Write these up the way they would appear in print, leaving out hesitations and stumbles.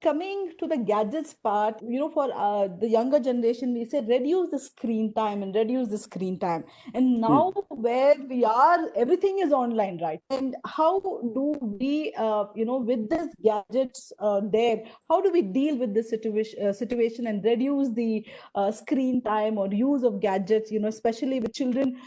coming to the gadgets part, for the younger generation, we say reduce the screen time and reduce the screen time. And now, Hmm. where we are, everything is online, right? And how do we, with this gadgets there, how do we deal with this situation and reduce the screen time or use of gadgets? Especially with children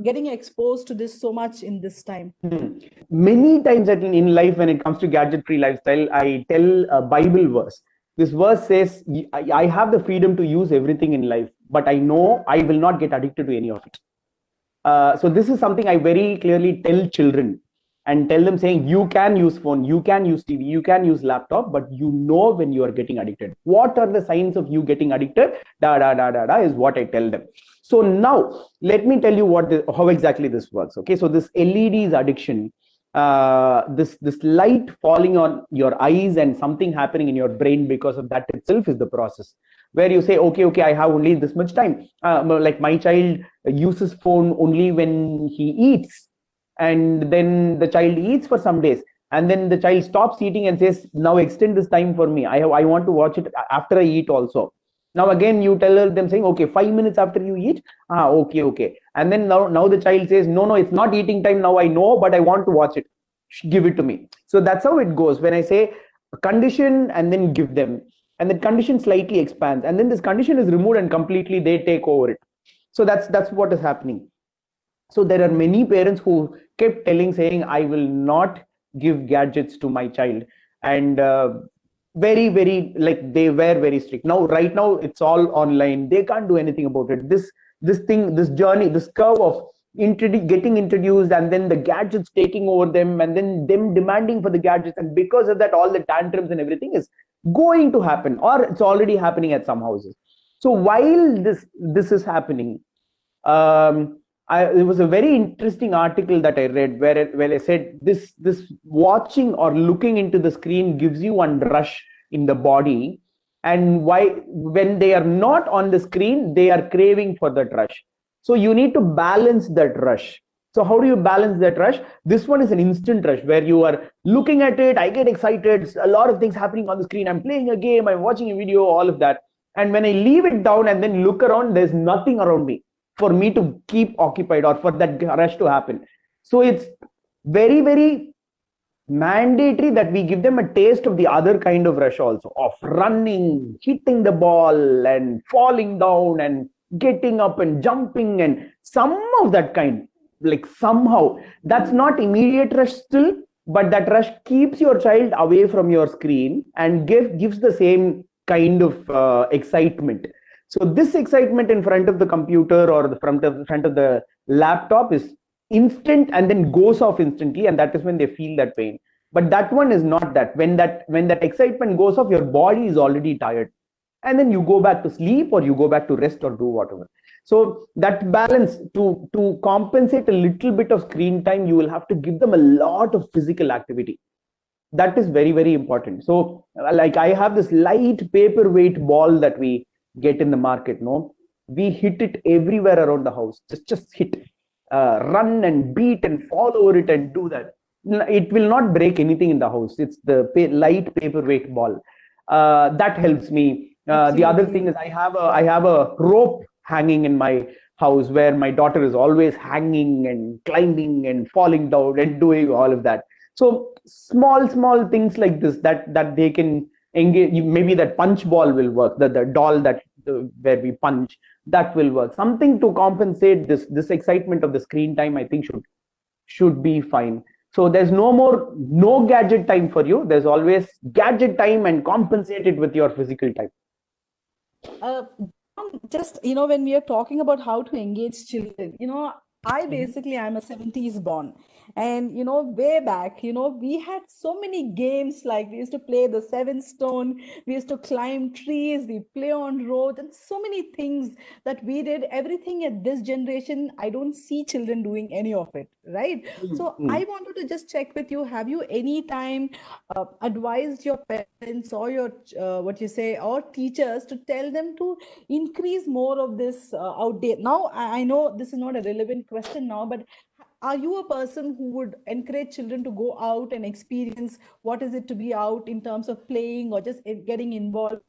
getting exposed to this so much in this time. Hmm. Many times in life, when it comes to gadget-free lifestyle, I tell a Bible verse. This verse says, I have the freedom to use everything in life, but I know I will not get addicted to any of it. So this is something I very clearly tell children and tell them saying, you can use phone, you can use TV, you can use laptop, but you know when you are getting addicted. What are the signs of you getting addicted? Da da da da da is what I tell them. So now let me tell you how exactly this works. Okay, so this LED's addiction, this light falling on your eyes and something happening in your brain because of that itself is the process where you say, okay, I have only this much time. Like my child uses phone only when he eats, and then the child eats for some days, and then the child stops eating and says, now extend this time for me. I want to watch it after I eat also. Now again you tell them saying, okay, 5 minutes after you eat. Okay, and then now the child says, no, it's not eating time now, I know, but I want to watch it. Give it to me. So that's how it goes when I say condition and then give them, and that condition slightly expands, and then this condition is removed and completely they take over it. So that's what is happening. So there are many parents who kept telling saying, I will not give gadgets to my child, and very like they were very strict. Now right now it's all online, they can't do anything about it. This journey, this curve of getting introduced, and then the gadgets taking over them, and then them demanding for the gadgets, and because of that all the tantrums and everything is going to happen, or it's already happening at some houses. So while this is happening, it was a very interesting article that I read where I said this watching or looking into the screen gives you one rush in the body, and why when they are not on the screen they are craving for that rush. So you need to balance that rush. So how do you balance that rush? This one is an instant rush where you are looking at it, I get excited, a lot of things happening on the screen, I'm playing a game, I'm watching a video, all of that. And when I leave it down and then look around, there's nothing around me for me to keep occupied or for that rush to happen. So it's very mandatory that we give them a taste of the other kind of rush also, of running, hitting the ball and falling down and getting up and jumping and some of that kind. Like somehow that's not immediate rush still, but that rush keeps your child away from your screen and gives the same kind of excitement. So this excitement in front of the computer or the front of the laptop is instant and then goes off instantly, and that is when they feel that pain. But that one is not that. When that excitement goes off, your body is already tired, and then you go back to sleep or you go back to rest or do whatever. So that balance, to compensate a little bit of screen time, you will have to give them a lot of physical activity. That is very important. So like I have this light paperweight ball that we get in the market. No, we hit it everywhere around the house. Just hit, run and beat and fall over it and do that. It will not break anything in the house. It's the light paperweight ball that helps me. The other thing Absolutely. is I have a rope hanging in my house where my daughter is always hanging and climbing and falling down and doing all of that. So small things like this that they can engage. Maybe that punch ball will work, the doll where we punch, that will work. Something to compensate this excitement of the screen time, I think should be fine. So there's no gadget time for you. There's always gadget time, and compensate it with your physical time. uh, just when we are talking about how to engage children, I basically I'm a 70s born, and way back, we had so many games. Like, we used to play the seven stone, we used to climb trees, we play on roads, and so many things that we did. Everything at this generation, I don't see children doing any of it, right? So I Mm. wanted to just check with you, have you any time advised your parents or your what you say, or teachers, to tell them to increase more of this out there? Now I know this is not a relevant question now, but are you a person who would encourage children to go out and experience what is it to be out in terms of playing or just getting involved